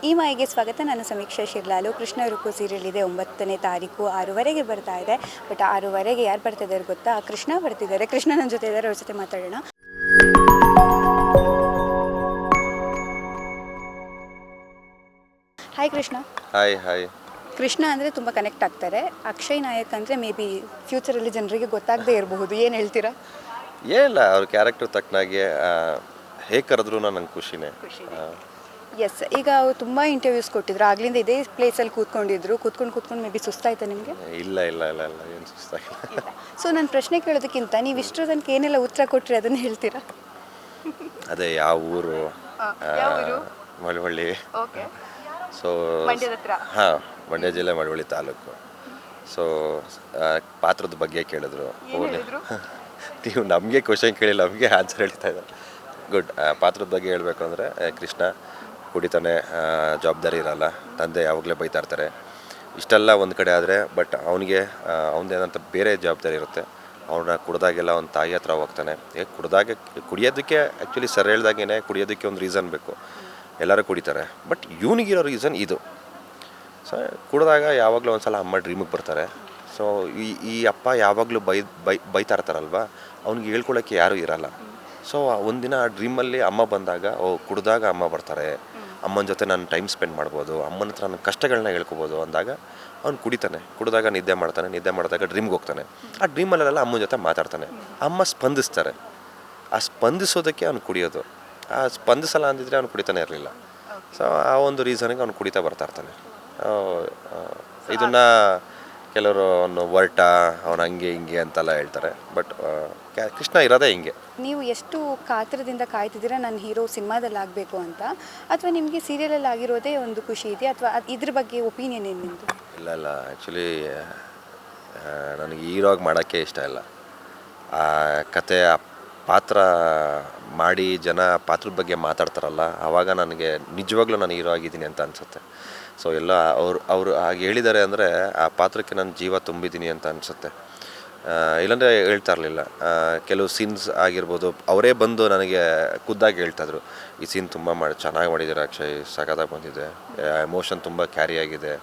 ಈ ಮಾಯಿಗೆ ಸ್ವಾಗತ. ನಾನು ಸಮೀಕ್ಷಾ ಶಿರ್ಲಾಲು. ಕೃಷ್ಣ ರುಕು ಸೀರಿಯಲ್ ಇದೆ 9ನೇ ತಾರೀಕು 6:30ಗೆ ಬರ್ತಾ ಇದೆ. ಬಟ್ 6:30ಗೆ ಯಾರು ಬರ್ತಿದ್ದಾರೆ ಗೊತ್ತಾ? ಕೃಷ್ಣ ಬರ್ತಿದ್ದಾರೆ. ಕೃಷ್ಣ ನನ್ನ ಜೊತೆ ಇದ್ದಾರೆ, ಅವ್ರ ಜೊತೆ ಮಾತಾಡೋಣ. ಹಾಯ್ ಕೃಷ್ಣ. ಹಾಯ್. ಕೃಷ್ಣ ಅಂದರೆ ತುಂಬ ಕನೆಕ್ಟ್ ಆಗ್ತಾರೆ. ಅಕ್ಷಯ್ ನಾಯಕ್ ಅಂದರೆ ಮೇ ಬಿ ಫ್ಯೂಚರಲ್ಲಿ ಜನರಿಗೆ ಗೊತ್ತಾಗದೇ ಇರಬಹುದು. ಏನು ಹೇಳ್ತೀರಾ? ಏನಿಲ್ಲ, ಅವ್ರ ಕ್ಯಾರೆಕ್ಟರ್ ತಕ್ಕನಾಗೆ ಹೇಗೆ ಕರೆದ್ರೂ ನಂಗೆ ಖುಷಿನೇ. ಎಸ್, ಈಗ ಅವ್ರು ತುಂಬ ಇಂಟರ್ವ್ಯೂಸ್ ಕೊಟ್ಟಿದ್ರು. ಆಗ್ಲಿಂದ ಇದೇ ಪ್ಲೇಸಲ್ಲಿ ಕೂತ್ಕೊಂಡು ಮೇ ಬಿ ಸುಸ್ತಾಯ್ತಾ ನಿಮಗೆ? ಇಲ್ಲ ಏನು ಸುಸ್ತಾಗಿಲ್ಲ. ಸೊ ನನ್ನ ಪ್ರಶ್ನೆ ಕೇಳೋದಕ್ಕಿಂತ ನೀವು ಇಷ್ಟರ ತನಕ ಏನೆಲ್ಲ ಉತ್ತರ ಕೊಟ್ಟರೆ ಅದನ್ನು ಹೇಳ್ತೀರಾ? ಅದೇ ಯಾವ ಊರು? ಮಳವಳ್ಳಿ. ಸೊ ಹಾಂ, ಮಂಡ್ಯ ಜಿಲ್ಲೆ ಮಳವಳ್ಳಿ ತಾಲೂಕು. ಸೊ ಪಾತ್ರದ ಬಗ್ಗೆ ಕೇಳಿದ್ರು. ನೀವು ನಮಗೆ ಕ್ವಶನ್ ಕೇಳಿಲ್ಲ, ನಮಗೆ ಆನ್ಸರ್ ಹೇಳ್ತಾ ಇದ್ದಾರೆ. ಗುಡ್. ಪಾತ್ರದ ಬಗ್ಗೆ ಹೇಳಬೇಕು ಅಂದರೆ ಕೃಷ್ಣ ಕುಡಿತಾನೆ, ಜವಾಬ್ದಾರಿ ಇರಲ್ಲ, ತಂದೆ ಯಾವಾಗಲೇ ಬೈತಾ ಇರ್ತಾರೆ. ಇಷ್ಟೆಲ್ಲ ಒಂದು ಕಡೆ ಆದರೆ ಬಟ್ ಅವನಿಗೆ ಅವನದೇನಂತ ಬೇರೆ ಜವಾಬ್ದಾರಿ ಇರುತ್ತೆ. ಅವನ್ನ ಕುಡ್ದಾಗೆಲ್ಲ ಒಂದು ತಾಯಿ ಹತ್ರ ಹೋಗ್ತಾನೆ. ಕುಡಿಯೋದಕ್ಕೆ ಆ್ಯಕ್ಚುಲಿ ಸರ್ ಹೇಳ್ದಾಗೇ ಕುಡಿಯೋದಕ್ಕೆ ಒಂದು ರೀಸನ್ ಬೇಕು. ಎಲ್ಲರೂ ಕುಡಿತಾರೆ, ಬಟ್ ಇವನಿಗಿರೋ ರೀಸನ್ ಇದು. ಸೊ ಕುಡ್ದಾಗ ಯಾವಾಗಲೂ ಒಂದು ಸಲ ಅಮ್ಮ ಡ್ರೀಮಿಗೆ ಬರ್ತಾರೆ. ಸೊ ಈ ಅಪ್ಪ ಯಾವಾಗಲೂ ಬೈತಾ ಇರ್ತಾರಲ್ವ, ಅವ್ನಿಗೆ ಹೇಳ್ಕೊಳ್ಳೋಕ್ಕೆ ಯಾರೂ ಇರಲ್ಲ. ಸೊ ಒಂದಿನ ಆ ಡ್ರೀಮಲ್ಲಿ ಅಮ್ಮ ಬಂದಾಗ, ಕುಡ್ದಾಗ ಅಮ್ಮ ಬರ್ತಾರೆ, ಅಮ್ಮನ ಜೊತೆ ನಾನು ಟೈಮ್ ಸ್ಪೆಂಡ್ ಮಾಡ್ಬೋದು, ಅಮ್ಮನ ಹತ್ರ ನನ್ನ ಕಷ್ಟಗಳನ್ನ ಹೇಳ್ಕೊಬೋದು ಅಂದಾಗ ಅವ್ನು ಕುಡಿತಾನೆ. ಕುಡಿದಾಗ ನಿದ್ದೆ ಮಾಡಿದಾಗ ಡ್ರೀಮ್ಗೆ ಹೋಗ್ತಾನೆ. ಆ ಡ್ರೀಮಲ್ಲೆಲ್ಲ ಅಮ್ಮನ ಜೊತೆ ಮಾತಾಡ್ತಾನೆ. ಅಮ್ಮ ಸ್ಪಂದಿಸ್ತಾರೆ. ಆ ಸ್ಪಂದಿಸೋದಕ್ಕೆ ಅವ್ನು ಕುಡಿಯೋದು. ಆ ಸ್ಪಂದಿಸಲ್ಲ ಅಂದಿದ್ರೆ ಅವ್ನು ಕುಡಿತಾನೆ ಇರಲಿಲ್ಲ. ಸೊ ಆ ಒಂದು ರೀಸನ್ಗೆ ಅವ್ನು ಕುಡಿತಾ ಬರ್ತಾ ಇರ್ತಾನೆ. ಇದನ್ನು ಕೆಲವರು ಅವನು ಹೊರ್ಟ, ಅವನು ಹಂಗೆ ಹಿಂಗೆ ಅಂತೆಲ್ಲ ಹೇಳ್ತಾರೆ. ಬಟ್ ಕೃಷ್ಣ ಇರೋದೇ ಹಿಂಗೆ. ನೀವು ಎಷ್ಟು ಕಾತರದಿಂದ ಕಾಯ್ತಿದ್ದೀರಾ ನನ್ನ ಹೀರೋ ಸಿನಿಮಾದಲ್ಲಿ ಆಗಬೇಕು ಅಂತ, ಅಥವಾ ನಿಮಗೆ ಸೀರಿಯಲಲ್ಲಿ ಆಗಿರೋದೇ ಒಂದು ಖುಷಿ ಇದೆಯಾ, ಅಥವಾ ಇದ್ರ ಬಗ್ಗೆ ಒಪಿನಿಯನ್ ಏನು ನಿಮ್ಮದು? ಇಲ್ಲ ಆ್ಯಕ್ಚುಲಿ ನನಗೆ ಹೀರೋಗಿ ಮಾಡೋಕ್ಕೆ ಇಷ್ಟ ಇಲ್ಲ. ಆ ಕತೆ, ಆ ಪಾತ್ರ ಮಾಡಿ ಜನ ಪಾತ್ರದ ಬಗ್ಗೆ ಮಾತಾಡ್ತಾರಲ್ಲ, ಆವಾಗ ನನಗೆ ನಿಜವಾಗ್ಲೂ ನಾನು ಹೀರೋ ಆಗಿದ್ದೀನಿ ಅಂತ ಅನಿಸುತ್ತೆ. ಸೊ ಎಲ್ಲ ಅವರು ಹಾಗೆ ಹೇಳಿದ್ದಾರೆ ಅಂದರೆ ಆ ಪಾತ್ರಕ್ಕೆ ನಾನು ಜೀವ ತುಂಬಿದ್ದೀನಿ ಅಂತ ಅನಿಸುತ್ತೆ. ಇಲ್ಲಾಂದರೆ ಹೇಳ್ತಾ ಇರಲಿಲ್ಲ. ಕೆಲವು ಸೀನ್ಸ್ ಆಗಿರ್ಬೋದು, ಅವರೇ ಬಂದು ನನಗೆ ಖುದ್ದಾಗಿ ಹೇಳ್ತಾಯಿದ್ರು, ಈ ಸೀನ್ ತುಂಬ ಚೆನ್ನಾಗಿ ಮಾಡಿದ್ದೀರ ಅಕ್ಷಯ್, ಸಖತ್ತಾಗಿ ಬಂದಿದೆ, ಎಮೋಷನ್ ತುಂಬ ಕ್ಯಾರಿ ಆಗಿದೆ.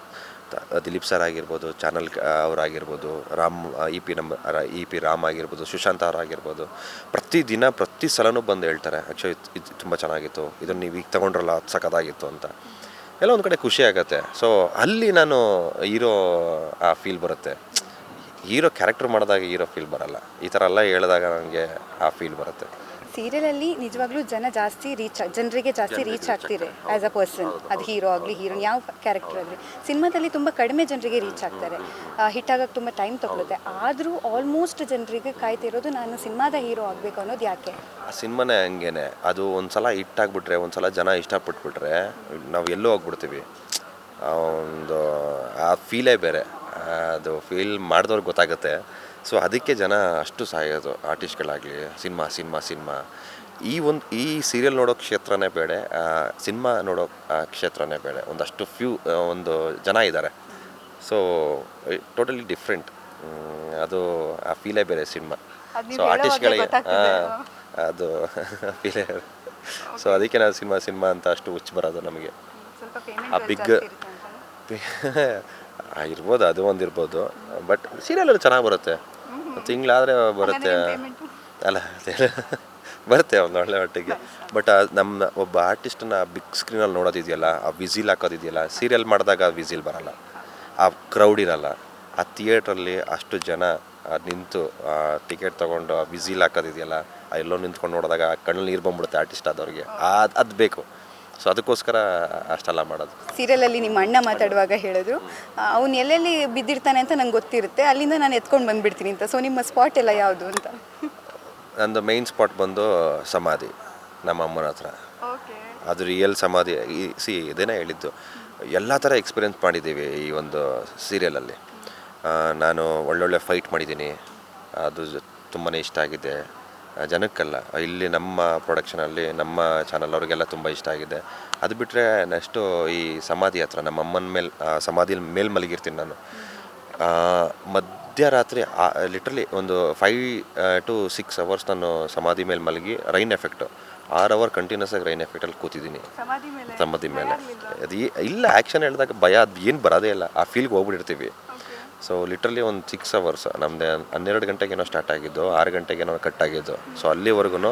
ದಿಲೀಪ್ ಸರ್ ಆಗಿರ್ಬೋದು, ಚಾನಲ್ ಅವರಾಗಿರ್ಬೋದು, ಇ ಪಿ ರಾಮ್ ಆಗಿರ್ಬೋದು, ಸುಶಾಂತ್ ಅವರಾಗಿರ್ಬೋದು, ಪ್ರತಿ ಸಲನೂ ಬಂದು ಹೇಳ್ತಾರೆ, ಅಕ್ಷಯ್ ಇದು ತುಂಬ ಚೆನ್ನಾಗಿತ್ತು, ಇದನ್ನು ನೀವು ಈಗ ತೊಗೊಂಡ್ರಲ್ಲ ಅದು ಸಖತ್ತಾಗಿತ್ತು ಅಂತ. ಎಲ್ಲ ಒಂದು ಕಡೆ ಖುಷಿ ಆಗುತ್ತೆ. ಸೊ ಅಲ್ಲಿ ನಾನು ಹೀರೋ ಆ ಫೀಲ್ ಬರುತ್ತೆ. ಹೀರೋ ಕ್ಯಾರೆಕ್ಟರ್ ಮಾಡಿದಾಗ ಹೀರೋ ಫೀಲ್ ಬರಲ್ಲ. ಈ ಥರ ಎಲ್ಲ ಹೇಳಿದಾಗ ನನಗೆ ಆ ಫೀಲ್ ಬರುತ್ತೆ. ಸೀರಿಯಲಲ್ಲಿ ನಿಜವಾಗ್ಲೂ ಜನರಿಗೆ ಜಾಸ್ತಿ ರೀಚ್ ಆಗ್ತೀರಿ ಆ್ಯಸ್ ಅ ಪರ್ಸನ್. ಅದು ಹೀರೋ ಆಗಲಿ ಹೀರೋನ್ ಯಾವ ಕ್ಯಾರೆಕ್ಟರ್ ಆಗಲಿ. ಸಿನಿಮಾದಲ್ಲಿ ತುಂಬ ಕಡಿಮೆ ಜನರಿಗೆ ರೀಚ್ ಆಗ್ತಾರೆ, ಹಿಟ್ ಆಗೋಕ್ಕೆ ತುಂಬ ಟೈಮ್ ತಗೊಳುತ್ತೆ. ಆದರೂ ಆಲ್ಮೋಸ್ಟ್ ಜನರಿಗೆ ಕಾಯ್ತಿರೋದು ನಾನು ಸಿನಿಮಾದ ಹೀರೋ ಆಗಬೇಕು ಅನ್ನೋದು ಯಾಕೆ? ಆ ಸಿನಿಮಾನೇ ಹಂಗೇನೆ. ಅದು ಒಂದು ಸಲ ಹಿಟ್ ಆಗಿಬಿಟ್ರೆ, ಒಂದು ಸಲ ಜನ ಇಷ್ಟಪಟ್ಬಿಟ್ರೆ ನಾವು ಎಲ್ಲೋ ಹೋಗ್ಬಿಡ್ತೀವಿ. ಒಂದು ಆ ಫೀಲೇ ಬೇರೆ. ಅದು ಫೀಲ್ ಮಾಡಿದವ್ರಿಗೆ ಗೊತ್ತಾಗುತ್ತೆ. ಸೊ ಅದಕ್ಕೆ ಜನ ಅಷ್ಟು ಸಾಯೋದು, ಆರ್ಟಿಸ್ಟ್ಗಳಾಗಲಿ. ಸಿನಿಮಾ ಈ ಸೀರಿಯಲ್ ನೋಡೋ ಕ್ಷೇತ್ರನೇ ಬೇಡ, ಸಿನಿಮಾ ನೋಡೋ ಕ್ಷೇತ್ರನೇ ಬೇಡ. ಒಂದು ಜನ ಇದ್ದಾರೆ. So totally different. ಅದು ಆ ಫೀಲೇ ಬೇರೆ ಸಿನಿಮಾ. ಸೊ ಆರ್ಟಿಸ್ಟ್ಗಳಿಗೆ ಅದು ಫೀಲೇ. ಸೊ ಅದಕ್ಕೆ ನಾವು ಸಿನಿಮಾ ಅಂತ ಅಷ್ಟು ಹುಚ್ಚು ಬರೋದು ನಮಗೆ. ಆ ಬಿಗ್ ಇರ್ಬೋದು, ಅದು ಒಂದಿರ್ಬೋದು. ಬಟ್ ಸೀರಿಯಲ್ ಚೆನ್ನಾಗಿ ಬರುತ್ತೆ. ತಿಂಗಳಾದರೆ ಬರುತ್ತೆ ಅಲ್ಲ, ಬರುತ್ತೆ ಒಂದು ಒಳ್ಳೆ ಒಟ್ಟಿಗೆ. ಬಟ್ ನಮ್ಮ ಒಬ್ಬ ಆರ್ಟಿಸ್ಟನ್ನ ಬಿಗ್ ಸ್ಕ್ರೀನಲ್ಲಿ ನೋಡೋದಿದೆಯಲ್ಲ, ಆ ವಿಸಿಲ್ ಹಾಕೋದಿದೆಯಲ್ಲ, ಸೀರಿಯಲ್ ಮಾಡಿದಾಗ ಆ ವಿಸಿಲ್ ಬರೋಲ್ಲ, ಆ ಕ್ರೌಡ್ ಇರಲ್ಲ. ಆ ಥಿಯೇಟ್ರಲ್ಲಿ ಅಷ್ಟು ಜನ ನಿಂತು ಟಿಕೆಟ್ ತೊಗೊಂಡು ಆ ವಿಸಿಲ್ ಹಾಕೋದಿದೆಯಲ್ಲ, ಎಲ್ಲೋ ನಿಂತ್ಕೊಂಡು ನೋಡಿದಾಗ ಕಣ್ಣಲ್ಲಿ ನೀರು ಬಂದ್ಬಿಡುತ್ತೆ ಆರ್ಟಿಸ್ಟ್ ಆದವ್ರಿಗೆ. ಅದು ಬೇಕು. ಸೊ ಅದಕ್ಕೋಸ್ಕರ ಅಷ್ಟೆಲ್ಲ ಮಾಡೋದು. ಸೀರಿಯಲಲ್ಲಿ ನಿಮ್ಮ ಅಣ್ಣ ಮಾತಾಡುವಾಗ ಹೇಳಿದ್ರು, ಅವ್ನು ಎಲ್ಲೆಲ್ಲಿ ಬಿದ್ದಿರ್ತಾನೆ ಅಂತ ನಂಗೆ ಗೊತ್ತಿರುತ್ತೆ, ಅಲ್ಲಿಂದ ನಾನು ಎತ್ಕೊಂಡು ಬಂದುಬಿಡ್ತೀನಿ ಅಂತ. ಸೊ ನಿಮ್ಮ ಸ್ಪಾಟ್ ಎಲ್ಲ ಯಾವುದು ಅಂತ? ನಂದು ಮೈನ್ ಸ್ಪಾಟ್ ಬಂದು ಸಮಾಧಿ, ನಮ್ಮ ಅಮ್ಮನ ಹತ್ರ. ಅದು ರಿಯಲ್ ಸಮಾಧಿ. ಇದೇನೇ ಹೇಳಿದ್ದು, ಎಲ್ಲ ಥರ ಎಕ್ಸ್ಪೀರಿಯೆನ್ಸ್ ಮಾಡಿದ್ದೀವಿ ಈ ಒಂದು ಸೀರಿಯಲಲ್ಲಿ. ನಾನು ಒಳ್ಳೊಳ್ಳೆ ಫೈಟ್ ಮಾಡಿದ್ದೀನಿ, ಅದು ತುಂಬಾ ಇಷ್ಟ ಆಗಿದೆ ಜನಕ್ಕೆಲ್ಲ. ಇಲ್ಲಿ ನಮ್ಮ ಪ್ರೊಡಕ್ಷನಲ್ಲಿ, ನಮ್ಮ ಚಾನಲ್ ಅವ್ರಿಗೆಲ್ಲ ತುಂಬ ಇಷ್ಟ ಆಗಿದೆ. ಅದು ಬಿಟ್ಟರೆ ನೆಕ್ಸ್ಟು ಈ ಸಮಾಧಿ ಹತ್ರ ನಮ್ಮ ಅಮ್ಮನ ಮೇಲೆ, ಸಮಾಧಿ ಮೇಲೆ ಮಲಗಿರ್ತೀನಿ ನಾನು. ಮಧ್ಯರಾತ್ರಿ ಲಿಟ್ರಲಿ ಒಂದು 5 to 6 hours ನಾನು ಸಮಾಧಿ ಮೇಲೆ ಮಲಗಿ, ರೈನ್ ಎಫೆಕ್ಟು 6 ಅವರ್ ಕಂಟಿನ್ಯೂಸ್ ಆಗಿ ರೈನ್ ಎಫೆಕ್ಟಲ್ಲಿ ಕೂತಿದ್ದೀನಿ ಸಮಾಧಿ ಮೇಲೆ ಸಮ್ಮತಿ ಮೇಲೆ. ಅದು ಇಲ್ಲ ಆ್ಯಕ್ಷನ್ ಹೇಳಿದಾಗ ಭಯ ಅದು ಏನು ಬರೋದೇ ಇಲ್ಲ, ಆ ಫೀಲ್ಗೆ ಹೋಗ್ಬಿಟ್ಟಿರ್ತೀವಿ. ಸೊ ಲಿಟ್ರಲಿ ಒಂದು 6 ಅವರ್ಸ್ ನಮ್ಮದೇ 12 ಗಂಟೆಗೇನೋ ಸ್ಟಾರ್ಟ್ ಆಗಿದ್ದು, 6 ಗಂಟೆಗೇನೋ ಕಟ್ ಆಗಿದ್ದು. ಸೊ ಅಲ್ಲಿವರೆಗೂ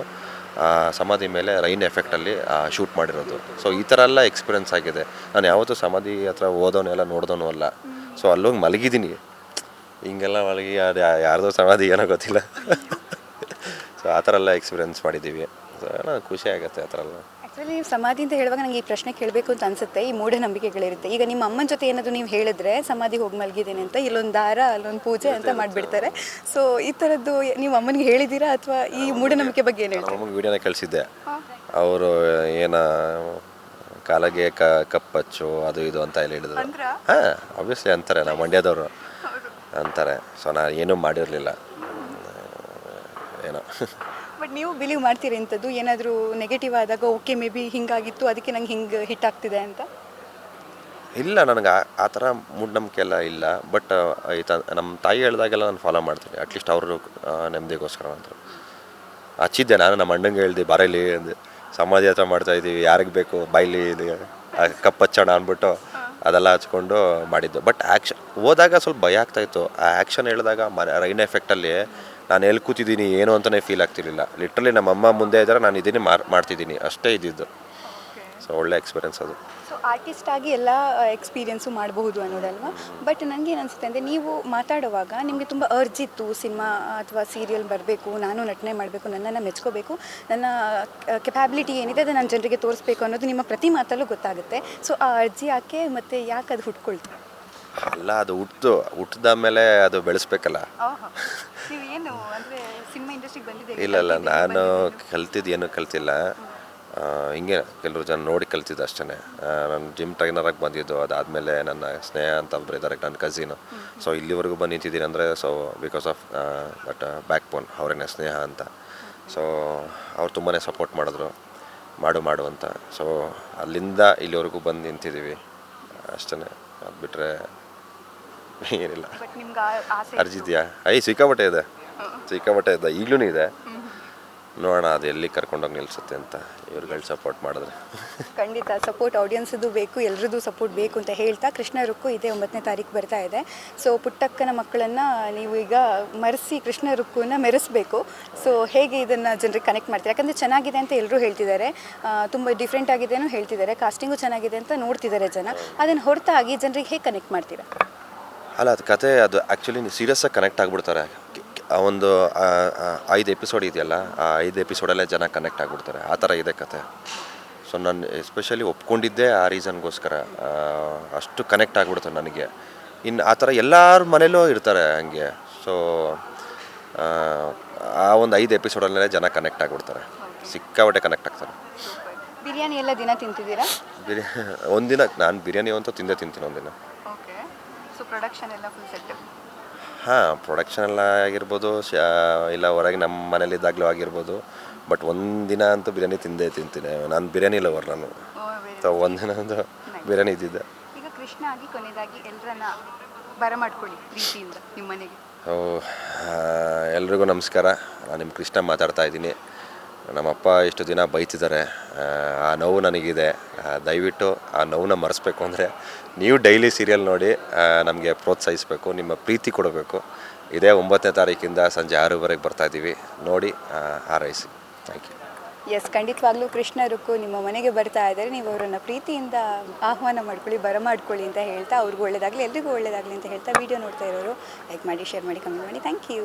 ಸಮಾಧಿ ಮೇಲೆ ರೈನ್ ಎಫೆಕ್ಟಲ್ಲಿ ಶೂಟ್ ಮಾಡಿರೋದು. ಸೊ ಈ ಥರ ಎಲ್ಲ ಎಕ್ಸ್ಪೀರಿಯನ್ಸ್ ಆಗಿದೆ. ನಾನು ಯಾವತ್ತೂ ಸಮಾಧಿ ಹತ್ರ ಓದೋನೆಲ್ಲ ನೋಡ್ದೋನು ಅಲ್ಲ. ಸೊ ಅಲ್ಲೋಗಿ ಮಲಗಿದ್ದೀನಿ, ಹಿಂಗೆಲ್ಲ ಮಲಗಿ ಅದು ಯಾರ್ದೋ ಸಮಾಧಿ ಏನೋ ಗೊತ್ತಿಲ್ಲ. ಸೊ ಆ ಥರ ಎಲ್ಲ ಎಕ್ಸ್ಪೀರಿಯನ್ಸ್ ಮಾಡಿದ್ದೀವಿ. ಸೊ ಖುಷಿ ಆಗುತ್ತೆ ಆ ಥರ ಎಲ್ಲ. ಆ್ಯಕ್ಚುಲಿ ಸಮಾಧಿ ಅಂತ ಹೇಳುವಾಗ ನನಗೆ ಈ ಪ್ರಶ್ನೆ ಕೇಳಬೇಕು ಅಂತ ಅನಿಸುತ್ತೆ. ಈ ಮೂಢನಂಬಿಕೆಗಳಿರುತ್ತೆ. ಈಗ ನಿಮ್ಮ ಅಮ್ಮನ ಜೊತೆ ಏನಾದರೂ ನೀವು ಹೇಳಿದ್ರೆ ಸಮಾಧಿಗೆ ಹೋಗಿ ಮಲಗಿದ್ದೀನಿ ಅಂತ, ಇಲ್ಲೊಂದು ದಾರ ಅಲ್ಲೊಂದು ಪೂಜೆ ಅಂತ ಮಾಡಿಬಿಡ್ತಾರೆ. ಸೊ ಈ ಥರದ್ದು ನೀವು ಅಮ್ಮನಿಗೆ ಹೇಳಿದ್ದೀರಾ ಅಥವಾ ಈ ಮೂಢನಂಬಿಕೆ ಬಗ್ಗೆ ಏನು ಹೇಳ್ತೀರಾ? ಅಮ್ಮಗೆ ವೀಡಿಯೋನೇ ಕಳಿಸಿದ್ದೆ. ಅವರು ಏನು ಕಾಲಿಗೆ ಕಪ್ಪಚ್ಚು ಅದು ಇದು ಅಂತ ಎಲ್ಲ ಹೇಳಿದ್ರು. ಹಾಂ ಆಬ್ವಿಯಸ್ಲಿ ಅಂತಾರೆ, ನಾವು ಮಂಡ್ಯದವರು ಅಂತಾರೆ. ಸೊ ನಾನು ಏನೂ ಮಾಡಿರಲಿಲ್ಲ ಏನೋ. ಬಟ್ ನೀವು ಬಿಲೀವ್ ಮಾಡ್ತೀರಿ ಇಂಥದ್ದು ಏನಾದರೂ ನೆಗೆಟಿವ್ ಆದಾಗ, ಓಕೆ ಮೇ ಬಿ ಹಿಂಗಾಗಿತ್ತು ಅದಕ್ಕೆ ನಂಗೆ ಹಿಂಗೆ ಹಿಟ್ ಆಗ್ತಿದೆ ಅಂತ? ಇಲ್ಲ, ನನಗೆ ಆ ಥರ ಮೂಢನಂಬಿಕೆ ಎಲ್ಲ ಇಲ್ಲ. ಬಟ್ ನಮ್ಮ ತಾಯಿ ಹೇಳಿದಾಗೆಲ್ಲ ನಾನು ಫಾಲೋ ಮಾಡ್ತೀನಿ. ಅಟ್ಲೀಸ್ಟ್ ಅವರು ನೆಮ್ಮದಿಗೋಸ್ಕರ ಅಂತ ಹಚ್ಚಿದ್ದೆ. ನಾನು ನಮ್ಮ ಅಣ್ಣಂಗೆ ಹೇಳ್ದೆ, ಬರಲಿ ಅಂದೆ, ಸಮಾಧಿ ಹತ್ರ ಮಾಡ್ತಾಯಿದ್ದೀವಿ, ಯಾರಿಗೆ ಬೇಕು ಬಾಯ್ಲಿ ಕಪ್ ಹಚ್ಚೋಣ ಅಂದ್ಬಿಟ್ಟು ಅದೆಲ್ಲ ಹಚ್ಕೊಂಡು ಮಾಡಿದ್ದು. ಬಟ್ ಆ್ಯಕ್ಷನ್ ಹೋದಾಗ ಸ್ವಲ್ಪ ಭಯ ಆಗ್ತಾಯಿತ್ತು. ಆ ಆ್ಯಕ್ಷನ್ ಹೇಳಿದಾಗ ರೈನ್ ಎಫೆಕ್ಟಲ್ಲಿ ನಾನು ಎಲ್ಲಿ ಕೂತಿದ್ದೀನಿ ಏನು ಅಂತಲೇ ಫೀಲ್ ಆಗ್ತಿರ್ಲಿಲ್ಲ. ಲಿಟ್ರಲಿ ನಮ್ಮ ಅಮ್ಮ ಮುಂದೆ ಇದ್ದರೆ ನಾನು ಇದನ್ನೇ ಮಾಡ್ತಿದ್ದೀನಿ ಅಷ್ಟೇ ಇದ್ದಿದ್ದು. ಸೊ ಒಳ್ಳೆ ಎಕ್ಸ್ಪೀರಿಯನ್ಸ್ ಅದು. ಸೊ ಆರ್ಟಿಸ್ಟ್ ಆಗಿ ಎಲ್ಲ ಎಕ್ಸ್ಪೀರಿಯೆನ್ಸು ಮಾಡಬಹುದು ಅನ್ನೋದಲ್ವಾ. ಬಟ್ ನನಗೇನು ಅನಿಸುತ್ತೆ ಅಂದರೆ, ನೀವು ಮಾತಾಡುವಾಗ ನಿಮಗೆ ತುಂಬ ಅರ್ಜ್ ಇತ್ತು ಸಿನಿಮಾ ಅಥವಾ ಸೀರಿಯಲ್ ಬರಬೇಕು, ನಾನು ನಟನೆ ಮಾಡಬೇಕು, ನನ್ನನ್ನು ಮೆಚ್ಕೋಬೇಕು, ನನ್ನ ಕೆಪಾಬಿಲಿಟಿ ಏನಿದೆ ಅದನ್ನು ನಾನು ಜನರಿಗೆ ತೋರಿಸ್ಬೇಕು ಅನ್ನೋದು ನಿಮ್ಮ ಪ್ರತಿ ಮಾತಲ್ಲೂ ಗೊತ್ತಾಗುತ್ತೆ. ಸೊ ಆ ಅರ್ಜಿ ಯಾಕೆ ಮತ್ತು ಯಾಕೆ ಅದು ಹುಟ್ಕೊಳ್ತು? ಅಲ್ಲ, ಅದು ಹುಟ್ಟಿದ ಮೇಲೆ ಅದು ಬೆಳೆಸ್ಬೇಕಲ್ಲ. ನೀವು ಏನು ಅಂದರೆ ಸಿನಿಮಾ ಇಂಡಸ್ಟ್ರಿಗೆ ಬಂದಿದೆ? ಇಲ್ಲ, ನಾನು ಕಲ್ತಿದ್ದು ಏನು ಕಲ್ತಿಲ್ಲ. ಹಿಂಗೆ ಕೆಲವರು ಜನ ನೋಡಿ ಕಲ್ತಿದ್ದು ಅಷ್ಟೇ. ನಾನು ಜಿಮ್ ಟ್ರೈನರಾಗಿ ಬಂದಿದ್ದು. ಅದಾದಮೇಲೆ ನನ್ನ ಸ್ನೇಹ ಅಂತ ಒಬ್ಬರು ಇದ್ದಾರೆ, ನನ್ನ ಕಸಿನು. ಸೊ ಇಲ್ಲಿವರೆಗೂ ಬಂದು ನಿಂತಿದ್ದೀನಿ ಅಂದರೆ so because of that back bone ಅವರೇನೆ, ಸ್ನೇಹ ಅಂತ. ಸೊ ಅವ್ರು ತುಂಬಾ ಸಪೋರ್ಟ್ ಮಾಡಿದ್ರು, ಮಾಡು ಅಂತ. ಸೊ ಅಲ್ಲಿಂದ ಇಲ್ಲಿವರೆಗೂ ಬಂದು ನಿಂತಿದ್ದೀವಿ ಅಷ್ಟೇ. ಅದು ಬಿಟ್ಟರೆ ಏನಿಲ್ಲ. ಅರ್ಜಿದ್ಯಾ ಸಿಕ್ಕಾಪಟ್ಟೆ ಇದೆ, ಈಗಲೂ ಇದೆ. ನೋಡೋಣ ಅದು ಎಲ್ಲಿ ಕರ್ಕೊಂಡೋಗಿ ನಿಲ್ಲಿಸುತ್ತೆ ಅಂತ ಇವ್ರುಗಳು ಸಪೋರ್ಟ್ ಮಾಡಿದ್ರೆ. ಖಂಡಿತ ಸಪೋರ್ಟ್ ಆಡಿಯನ್ಸದು ಬೇಕು, ಎಲ್ರದ್ದು ಸಪೋರ್ಟ್ ಬೇಕು ಅಂತ ಹೇಳ್ತಾ, ಕೃಷ್ಣ ರುಕ್ಕು ಇದೇ 9ನೇ ತಾರೀಕು ಬರ್ತಾ ಇದೆ. ಸೊ ಪುಟ್ಟಕ್ಕನ ಮಕ್ಕಳನ್ನು ನೀವು ಈಗ ಮರೆಸಿ ಕೃಷ್ಣ ರುಕ್ಕುನ ಮೆರೆಸಬೇಕು. ಸೊ ಹೇಗೆ ಇದನ್ನು ಜನರಿಗೆ ಕನೆಕ್ಟ್ ಮಾಡ್ತೀರಾ? ಯಾಕಂದರೆ ಚೆನ್ನಾಗಿದೆ ಅಂತ ಎಲ್ಲರೂ ಹೇಳ್ತಿದ್ದಾರೆ, ತುಂಬ ಡಿಫ್ರೆಂಟ್ ಆಗಿದೆನೂ ಹೇಳ್ತಿದ್ದಾರೆ, ಕಾಸ್ಟಿಂಗು ಚೆನ್ನಾಗಿದೆ ಅಂತ ನೋಡ್ತಿದ್ದಾರೆ ಜನ. ಅದನ್ನು ಹೊರತಾಗಿ ಜನರಿಗೆ ಹೇಗೆ ಕನೆಕ್ಟ್ ಮಾಡ್ತೀರಾ? ಅಲ್ಲ, ಅದು ಕತೆ ಅದು ಆ್ಯಕ್ಚುಲಿ ಸೀರಿಯಸ್ಸಾಗಿ ಕನೆಕ್ಟ್ ಆಗಿಬಿಡ್ತಾರೆ. ಆ ಒಂದು 5 ಎಪಿಸೋಡ್ ಇದೆಯಲ್ಲ, ಆ 5 ಎಪಿಸೋಡಲ್ಲೇ ಜನ ಕನೆಕ್ಟ್ ಆಗಿಬಿಡ್ತಾರೆ. ಆ ಥರ ಇದೆ ಕತೆ. ಸೊ ನಾನು ಎಸ್ಪೆಷಲಿ ಒಪ್ಕೊಂಡಿದ್ದೆ ಆ ರೀಸನ್ಗೋಸ್ಕರ. ಅಷ್ಟು ಕನೆಕ್ಟ್ ಆಗಿಬಿಡ್ತಾರೆ ನನಗೆ. ಇನ್ನು ಆ ಥರ ಎಲ್ಲರ ಮನೇಲೂ ಇರ್ತಾರೆ ಹಂಗೆ. ಸೊ ಆ ಒಂದು 5 ಎಪಿಸೋಡಲ್ಲೇ ಜನ ಕನೆಕ್ಟ್ ಆಗಿಬಿಡ್ತಾರೆ, ಸಿಕ್ಕಾಪಟ್ಟೆ ಕನೆಕ್ಟ್ ಆಗ್ತಾರೆ. ಬಿರಿಯಾನಿ ಎಲ್ಲ ದಿನ ತಿಂತಿದ್ದೀರಾ? ಒಂದಿನ ನಾನು ಬಿರಿಯಾನಿ ಅಂತೂ ತಿಂತೀನಿ ಒಂದಿನ. ಓಕೆ. ಸೊ ಪ್ರೊಡಕ್ಷನ್ ಎಲ್ಲ ಫುಲ್ ಸೆಟ್? ಹಾಂ, ಪ್ರೊಡಕ್ಷನ್ ಎಲ್ಲ ಆಗಿರ್ಬೋದು, ಇಲ್ಲ ಹೊರಗೆ ನಮ್ಮ ಮನೇಲಿದ್ದಾಗಲೂ ಆಗಿರ್ಬೋದು. ಬಟ್ ಒಂದಿನ ಅಂತೂ ಬಿರಿಯಾನಿ ತಿಂತೀನಿ. ನಾನು ಬಿರಿಯಾನಿ ಲವರ್ ನಾನು. ಸೊ ಒಂದಿನ ಒಂದು ಬಿರಿಯಾನಿ ಇದ್ದಿದ್ದೆ. ಈಗ ಕೃಷ್ಣ ಆಗಿ ಕೊನೆಯದಾಗಿ ಎಲ್ಲರನ್ನ ಬರಮಾಡ್ಕೊಳ್ಳಿ ಪ್ರೀತಿಯಿಂದ ನಿಮ್ಮ ಮನೆಗೆ. ಎಲ್ರಿಗೂ ನಮಸ್ಕಾರ. ನಾನು ನಿಮ್ಮ ಕೃಷ್ಣ ಮಾತಾಡ್ತಾ ಇದ್ದೀನಿ. ನಮ್ಮಪ್ಪ ಇಷ್ಟು ದಿನ ಬೈತಿದ್ದಾರೆ, ಆ ನೋವು ನನಗಿದೆ. ದಯವಿಟ್ಟು ಆ ನೋವನ್ನ ಮರೆಸ್ಬೇಕು ಅಂದರೆ ನೀವು ಡೈಲಿ ಸೀರಿಯಲ್ ನೋಡಿ ನಮಗೆ ಪ್ರೋತ್ಸಾಹಿಸಬೇಕು, ನಿಮ್ಮ ಪ್ರೀತಿ ಕೊಡಬೇಕು. ಇದೇ 9ನೇ ತಾರೀಕಿಂದ ಸಂಜೆ 6:00ವರೆಗೆ ಬರ್ತಾಯಿದ್ದೀವಿ, ನೋಡಿ ಹಾರೈಸಿ. Thank you. ಎಸ್, ಖಂಡಿತವಾಗ್ಲೂ ಕೃಷ್ಣ ರುಕ್ಕು ನಿಮ್ಮ ಮನೆಗೆ ಬರ್ತಾ ಇದ್ದಾರೆ. ನೀವು ಅವರನ್ನು ಪ್ರೀತಿಯಿಂದ ಆಹ್ವಾನ ಮಾಡ್ಕೊಳ್ಳಿ, ಬರಮಾಡ್ಕೊಳ್ಳಿ ಅಂತ ಹೇಳ್ತಾ, ಅವ್ರಿಗೂ ಒಳ್ಳೆಯದಾಗಲಿ, ಎಲ್ರಿಗೂ ಒಳ್ಳೆಯದಾಗಲಿ ಅಂತ ಹೇಳ್ತಾ, ವಿಡಿಯೋ ನೋಡ್ತಾ ಇರೋರು ಲೈಕ್ ಮಾಡಿ, ಶೇರ್ ಮಾಡಿ, ಕಮೆಂಟ್ ಮಾಡಿ. Thank you.